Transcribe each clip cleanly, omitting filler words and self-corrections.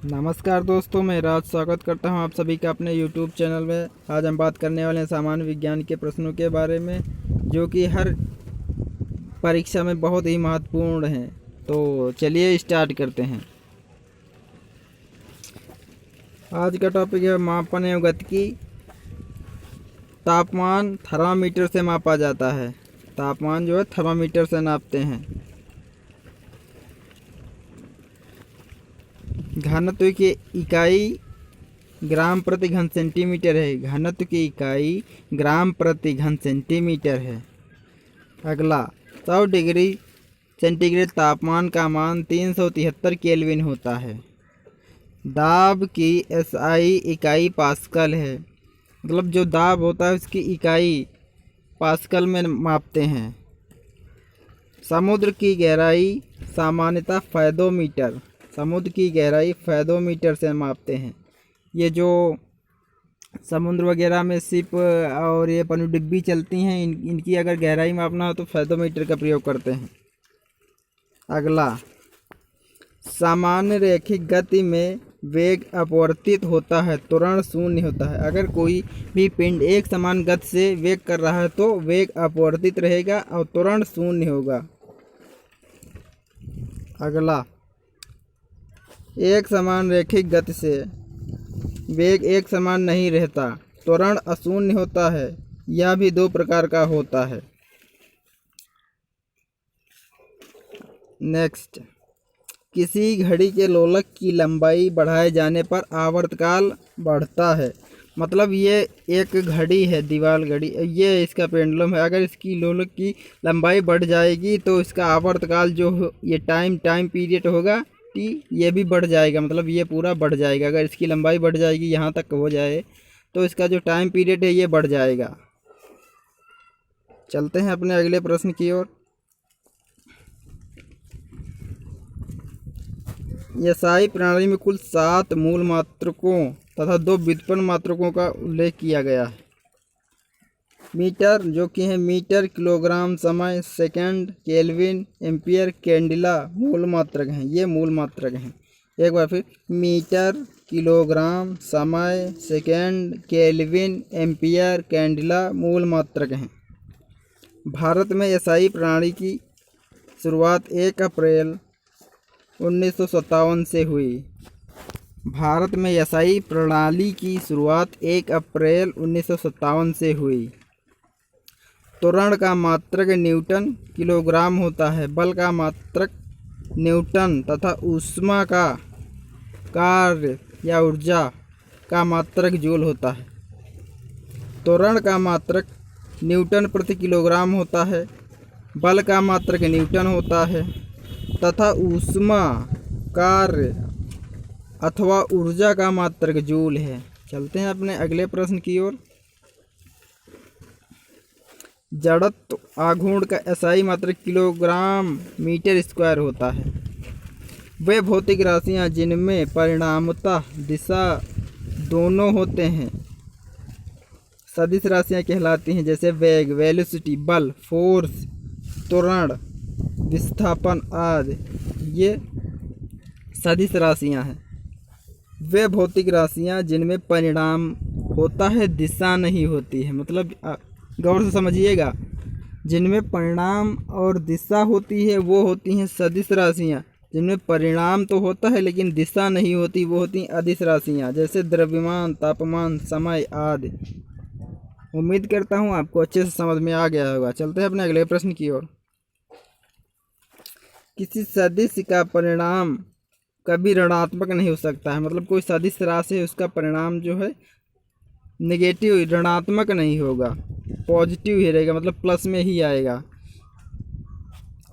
नमस्कार दोस्तों, मैं राज स्वागत करता हूं आप सभी का अपने YouTube चैनल में। आज हम बात करने वाले हैं सामान्य विज्ञान के प्रश्नों के बारे में, जो कि हर परीक्षा में बहुत ही महत्वपूर्ण हैं। तो चलिए स्टार्ट करते हैं। आज का टॉपिक है मापन एवं गतिकी। तापमान थर्मामीटर से मापा जाता है। तापमान जो है थर्मामीटर से नापते हैं। घनत्व की इकाई ग्राम प्रति घन सेंटीमीटर है। घनत्व की इकाई ग्राम प्रति घन सेंटीमीटर है। अगला, 100 डिग्री सेंटीग्रेड तापमान का मान 373 केल्विन होता है। दाब की एसआई इकाई पास्कल है। मतलब जो दाब होता है उसकी इकाई पास्कल में मापते हैं। समुद्र की गहराई सामान्यतः फैदोमीटर, समुद्र की गहराई फैदोमीटर से मापते हैं। ये जो समुद्र वगैरह में शिप और ये पनडुब्बी चलती हैं, इनकी अगर गहराई मापना हो तो फैदोमीटर का प्रयोग करते हैं। अगला, सामान्य रैखिक गति में वेग अपवर्तित होता है, त्वरण शून्य होता है। अगर कोई भी पिंड एक समान गति से वेग कर रहा है तो वेग अपवर्तित रहेगा और त्वरण शून्य होगा। अगला, एक समान रैखिक गति से वेग एक समान नहीं रहता, त्वरण अशून्य होता है। यह भी दो प्रकार का होता है। नेक्स्ट, किसी घड़ी के लोलक की लंबाई बढ़ाए जाने पर आवर्तकाल बढ़ता है। मतलब ये एक घड़ी है, दीवार घड़ी, ये इसका पेंडुलम है। अगर इसकी लोलक की लंबाई बढ़ जाएगी तो इसका आवर्तकाल जो ये टाइम पीरियड होगा टी, ये भी बढ़ जाएगा। मतलब ये पूरा बढ़ जाएगा। अगर इसकी लंबाई बढ़ जाएगी, यहाँ तक हो जाए, तो इसका जो टाइम पीरियड है ये बढ़ जाएगा। चलते हैं अपने अगले प्रश्न की ओर। एसआई प्रणाली में कुल 7 मूल मात्रकों तथा 2 व्युत्पन्न मात्रकों का उल्लेख किया गया है। मीटर, जो कि है मीटर, किलोग्राम, समय, सेकंड, केल्विन, एम्पियर, कैंडिला मूल मात्रक हैं। ये मूल मात्रक हैं। एक बार फिर, मीटर, किलोग्राम, समय, सेकंड, केल्विन, एम्पियर, कैंडिला मूल मात्रक हैं। भारत में एसआई प्रणाली की शुरुआत 1 अप्रैल 1957 से हुई। भारत में एसआई प्रणाली की शुरुआत 1 अप्रैल 1957 से हुई। त्वरण का मात्रक न्यूटन किलोग्राम होता है। बल का मात्रक न्यूटन तथा ऊष्मा का कार्य या ऊर्जा का मात्रक जूल होता है। त्वरण का मात्रक न्यूटन प्रति किलोग्राम होता है। बल का मात्रक न्यूटन होता है तथा ऊष्मा, कार्य अथवा ऊर्जा का मात्रक जूल है। चलते हैं अपने अगले प्रश्न की ओर। जड़त्व आघूर्ण का एसआई मात्रक किलोग्राम मीटर स्क्वायर होता है। वे भौतिक राशियां जिनमें परिणामतः दिशा दोनों होते हैं सदिश राशियां कहलाती हैं। जैसे वेग, वेलोसिटी, बल, फोर्स, त्वरण, विस्थापन आदि, ये सदिश राशियां हैं। वे भौतिक राशियां जिनमें परिणाम होता है, दिशा नहीं होती है। मतलब गौर से समझिएगा, जिनमें परिणाम और दिशा होती है वो होती हैं सदिश राशियां। जिनमें परिणाम तो होता है लेकिन दिशा नहीं होती, वो होती हैं अदिश राशियां। जैसे द्रव्यमान, तापमान, समय आदि। उम्मीद करता हूँ आपको अच्छे से समझ में आ गया होगा। चलते हैं अपने अगले प्रश्न की ओर। किसी सदिश का परिणाम कभी ऋणात्मक नहीं हो सकता है। मतलब कोई सदिश राशि है, उसका परिणाम जो है नेगेटिव, ऋणात्मक नहीं होगा, पॉजिटिव ही रहेगा। मतलब प्लस में ही आएगा।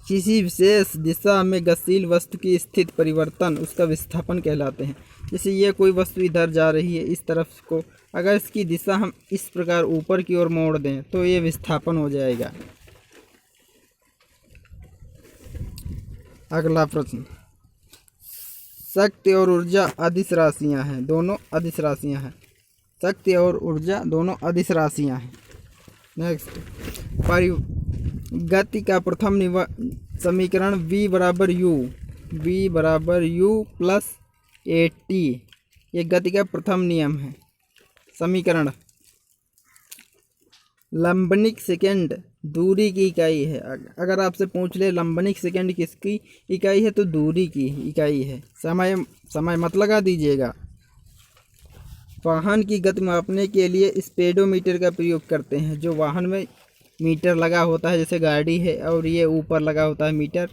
किसी विशेष दिशा में गतिशील वस्तु की स्थिति परिवर्तन उसका विस्थापन कहलाते हैं। जैसे ये कोई वस्तु इधर जा रही है इस तरफ को, अगर इसकी दिशा हम इस प्रकार ऊपर की ओर मोड़ दें तो ये विस्थापन हो जाएगा। अगला प्रश्न, शक्ति और ऊर्जा अदिश राशियां हैं, दोनों अदिश राशियां हैं। शक्ति और ऊर्जा दोनों अदिश राशियां हैं। नेक्स्ट, गति का प्रथम समीकरण V बराबर U प्लस 80। ये गति का प्रथम नियम है। समीकरण। लंबनिक सेकंड दूरी की इकाई है। अगर आपसे पूछ ले लंबनिक सेकंड किसकी इकाई है तो दूरी की इकाई है। समय मत लगा दीजिएगा। वाहन की गति मापने के लिए स्पीडोमीटर का प्रयोग करते हैं। जो वाहन में मीटर लगा होता है, जैसे गाड़ी है और ये ऊपर लगा होता है मीटर,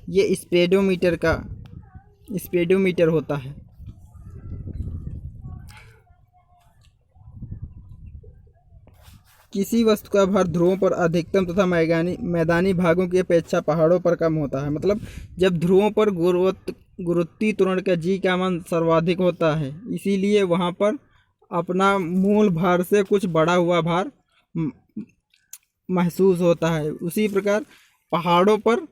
ये स्पीडोमीटर होता है। किसी वस्तु का भार ध्रुवों पर अधिकतम तथा मैदानी भागों की अपेक्षा पहाड़ों पर कम होता है। मतलब जब ध्रुवों पर गुरुत्वीय त्वरण का जी का मान सर्वाधिक होता है, इसीलिए वहाँ पर अपना मूल भार से कुछ बढ़ा हुआ भार महसूस होता है। उसी प्रकार पहाड़ों पर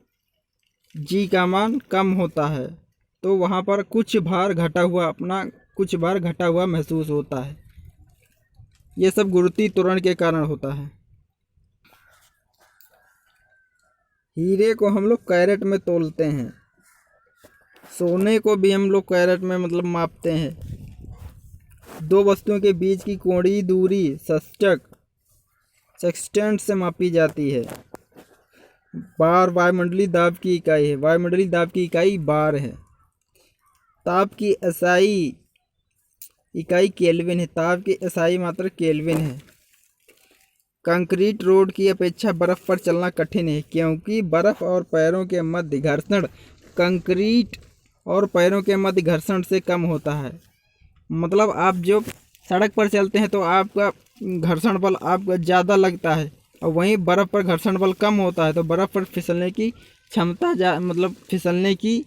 जी का मान कम होता है तो वहाँ पर कुछ भार घटा हुआ महसूस होता है। ये सब गुरुत्वीय त्वरण के कारण होता है। हीरे को हम लोग कैरेट में तोलते हैं। सोने को भी हम लोग कैरेट में मतलब मापते हैं। दो वस्तुओं के बीच की कोणीय दूरी सेक्सटेंट से मापी जाती है। बार वायुमंडलीय दाब की इकाई है। वायुमंडलीय दाब की इकाई बार है। ताप की एसआई इकाई केल्विन है। ताप की एसआई मात्रा केल्विन है। कंक्रीट रोड की अपेक्षा बर्फ पर चलना कठिन है, क्योंकि बर्फ और पैरों के मध्य घर्षण कंक्रीट और पैरों के मध्य घर्षण से कम होता है। मतलब आप जो सड़क पर चलते हैं तो आपका घर्षण बल आपका ज़्यादा लगता है, और वहीं बर्फ़ पर घर्षण बल कम होता है, तो बर्फ़ पर फिसलने की क्षमता मतलब फिसलने की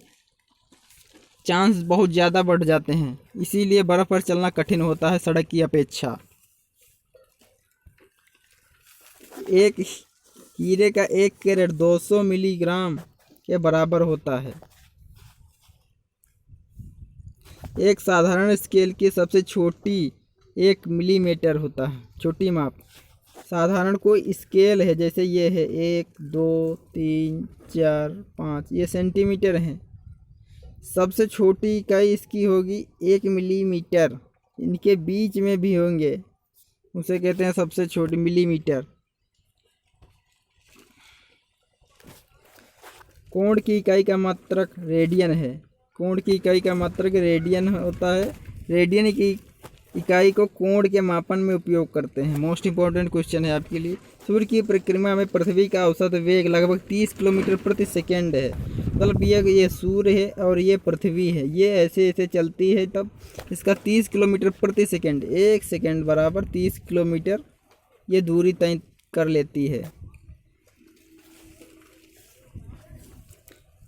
चांस बहुत ज़्यादा बढ़ जाते हैं। इसीलिए बर्फ़ पर चलना कठिन होता है सड़क की अपेक्षा। एक हीरे का 1 कैरेट 200 मिलीग्राम के बराबर होता है। एक साधारण स्केल की सबसे छोटी 1 मिलीमीटर होता है। छोटी माप साधारण कोई स्केल है, जैसे ये है 1 2 3 4 5, ये सेंटीमीटर हैं। सबसे छोटी इकाई इसकी होगी 1 मिलीमीटर। इनके बीच में भी होंगे, उसे कहते हैं सबसे छोटी मिलीमीटर। कोण की इकाई का मात्रक रेडियन है। कोण की इकाई का मात्रक रेडियन होता है। रेडियन की इकाई को कोण के मापन में उपयोग करते हैं। मोस्ट इंपॉर्टेंट क्वेश्चन है आपके लिए। सूर्य की परिक्रमा में पृथ्वी का औसत वेग लगभग 30 किलोमीटर प्रति सेकेंड है। मतलब ये सूर्य है और ये पृथ्वी है, ये ऐसे ऐसे चलती है, तब इसका 30 किलोमीटर प्रति सेकेंड, 1 सेकेंड बराबर 30 किलोमीटर ये दूरी तय कर लेती है।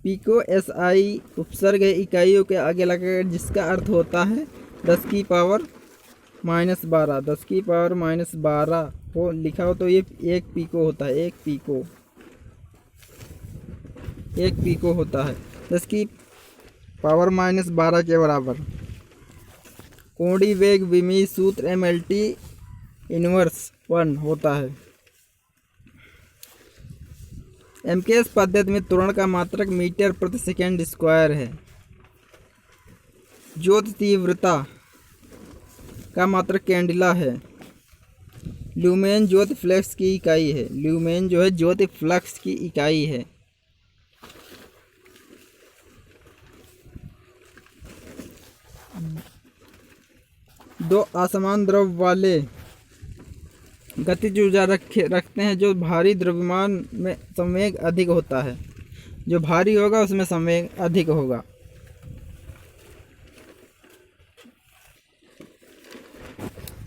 पिको एसआई उपसर्ग है इकाइयों के आगे लगाकर, जिसका अर्थ होता है 10 की पावर -12। 10 की पावर -12 हो लिखा हो तो ये 1 पिको होता है। 1 पिको होता है 10 की पावर -12 के बराबर। कोणीय वेग विमीय सूत्र MLT इनवर्स 1 होता है। MKS पद्धति में त्वरण का मात्रक मीटर प्रति सेकेंड स्क्वायर है। ज्योति तीव्रता का मात्रक कैंडिला है। ल्यूमेन ज्योति फ्लक्स की इकाई है। ल्यूमेन जो है ज्योति फ्लक्स की इकाई है। दो असमान द्रव वाले गतिज ऊर्जा रखते हैं। जो भारी द्रव्यमान में संवेग अधिक होता है, जो भारी होगा उसमें संवेग अधिक होगा।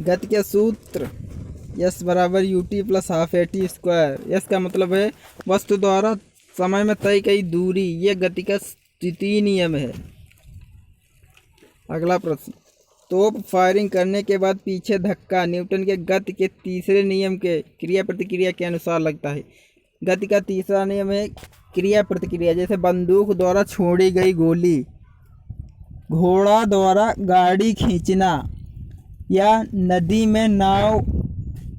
गति के सूत्र S बराबर UT + ½ AT स्क्वायर। S का मतलब है वस्तु द्वारा समय में तय की दूरी। यह गति का द्वितीय नियम है। अगला प्रश्न, तोप फायरिंग करने के बाद पीछे धक्का न्यूटन के गति के तीसरे नियम के क्रिया प्रतिक्रिया के अनुसार लगता है। गति का तीसरा नियम है क्रिया प्रतिक्रिया। जैसे बंदूक द्वारा छोड़ी गई गोली, घोड़ा द्वारा गाड़ी खींचना, या नदी में नाव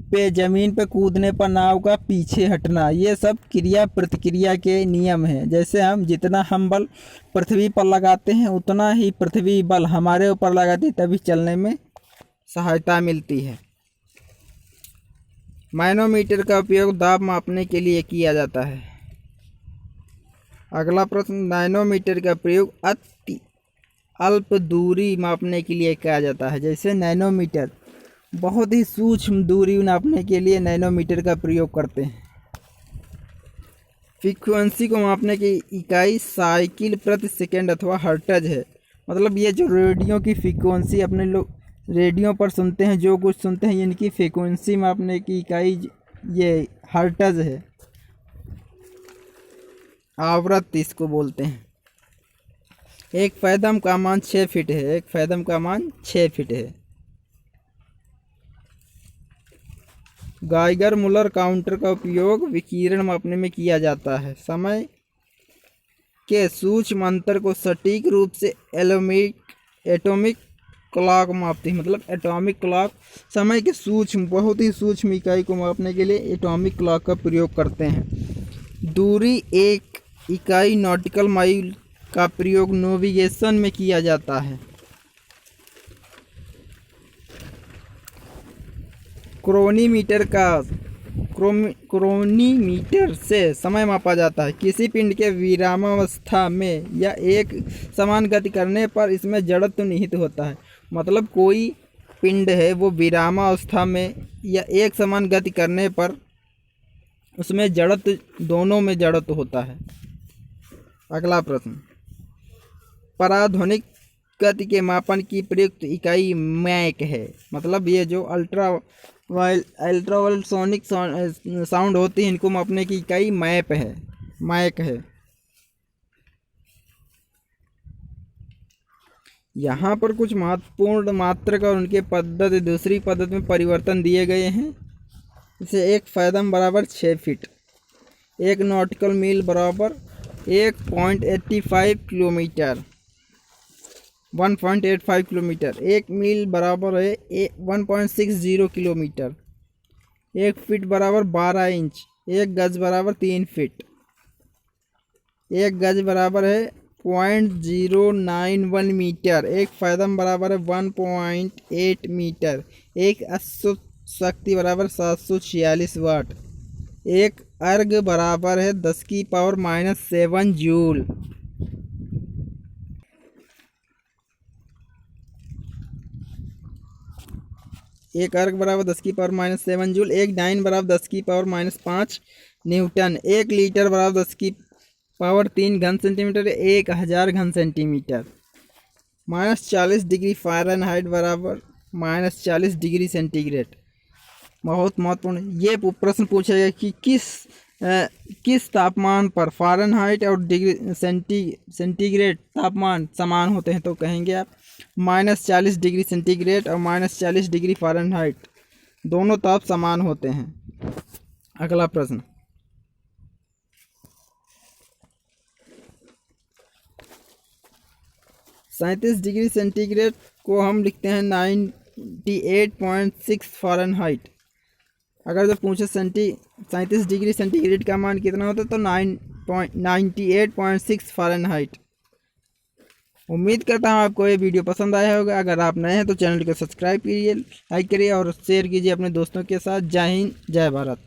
पे ज़मीन पे कूदने पर नाव का पीछे हटना, ये सब क्रिया प्रतिक्रिया के नियम हैं। जैसे जितना हम बल पृथ्वी पर लगाते हैं उतना ही पृथ्वी बल हमारे ऊपर लगाती है, तभी चलने में सहायता मिलती है। मैनोमीटर का उपयोग दाब मापने के लिए किया जाता है। अगला प्रश्न, नैनोमीटर का प्रयोग अति अल्प दूरी मापने के लिए किया जाता है। जैसे नैनोमीटर, बहुत ही सूक्ष्म दूरी नापने के लिए नैनोमीटर का प्रयोग करते हैं। फ्रीक्वेंसी को मापने की इकाई साइकिल प्रति सेकंड अथवा हर्ट्ज है। मतलब ये जो रेडियो की फ्रीक्वेंसी अपने लोग रेडियो पर सुनते हैं, जो कुछ सुनते हैं, इनकी फ्रीक्वेंसी मापने की इकाई ये हर्ट्ज है। आवृत्ति इसको बोलते हैं। एक फैदम का मान 6 फीट है। एक फैदम का मान 6 फीट है। गाइगर मुलर काउंटर का उपयोग विकिरण मापने में किया जाता है। समय के सूक्ष्म अंतर को सटीक रूप से एटॉमिक क्लॉक मापती है। मतलब एटॉमिक क्लॉक समय के सूक्ष्म, बहुत ही सूक्ष्म इकाई को मापने के लिए एटॉमिक क्लॉक का प्रयोग करते हैं। दूरी एक इकाई नॉटिकल माइल का प्रयोग नेविगेशन में किया जाता है। क्रोनीमीटर से समय मापा जाता है। किसी पिंड के विरामावस्था में या एक समान गति करने पर इसमें जड़त्व निहित होता है। मतलब कोई पिंड है वो विरामावस्था में या एक समान गति करने पर उसमें जड़त्व, दोनों में जड़त्व होता है। अगला प्रश्न, पराध्वनिक गति के मापन की प्रयुक्त इकाई मैक है। मतलब ये जो अल्ट्रासोनिक साउंड होती है, इनको मापने की इकाई मैक है। यहाँ पर कुछ महत्वपूर्ण मात्रक और उनके पद्धति, दूसरी पद्धति में परिवर्तन दिए गए हैं। जैसे एक फैदम बराबर 6 फीट, एक नॉटिकल मील बराबर 1.85 किलोमीटर, 1.85 किलोमीटर। एक मील बराबर है 1.60 किलोमीटर। एक फीट बराबर 12 इंच। एक गज बराबर 3 फीट। एक गज बराबर है 0.091 मीटर। एक फैदम बराबर है 1.8 मीटर। एक अश्व शक्ति बराबर 746 वाट। एक अर्ग बराबर है 10⁻⁻7 जूल। एक अर्ग बराबर 10⁻⁻7 जूल। एक डाइन बराबर 10⁻⁻5 न्यूटन। एक लीटर बराबर 10⁻³ घन सेंटीमीटर। 1000 घन सेंटीमीटर। -40 डिग्री फ़ारेनहाइट बराबर -40 डिग्री सेंटीग्रेड। बहुत महत्वपूर्ण, ये प्रश्न पूछेगा कि किस तापमान पर फ़ारेनहाइट और डिग्री सेंटीग्रेड तापमान समान होते हैं। तो कहेंगे आप -40 डिग्री सेंटीग्रेड और -40 डिग्री फ़ारेनहाइट दोनों ताप समान होते हैं। अगला प्रश्न, 37 डिग्री सेंटीग्रेड को हम लिखते हैं 98.6 फ़ारेनहाइट। अगर जब पूछे 37 डिग्री सेंटीग्रेड का मान कितना होता है तो 98.6 फ़ारेनहाइट। उम्मीद करता हूँ आपको ये वीडियो पसंद आया होगा। अगर आप नए हैं तो चैनल को सब्सक्राइब कीजिए, लाइक करिए और शेयर कीजिए अपने दोस्तों के साथ। जय हिंद, जय भारत।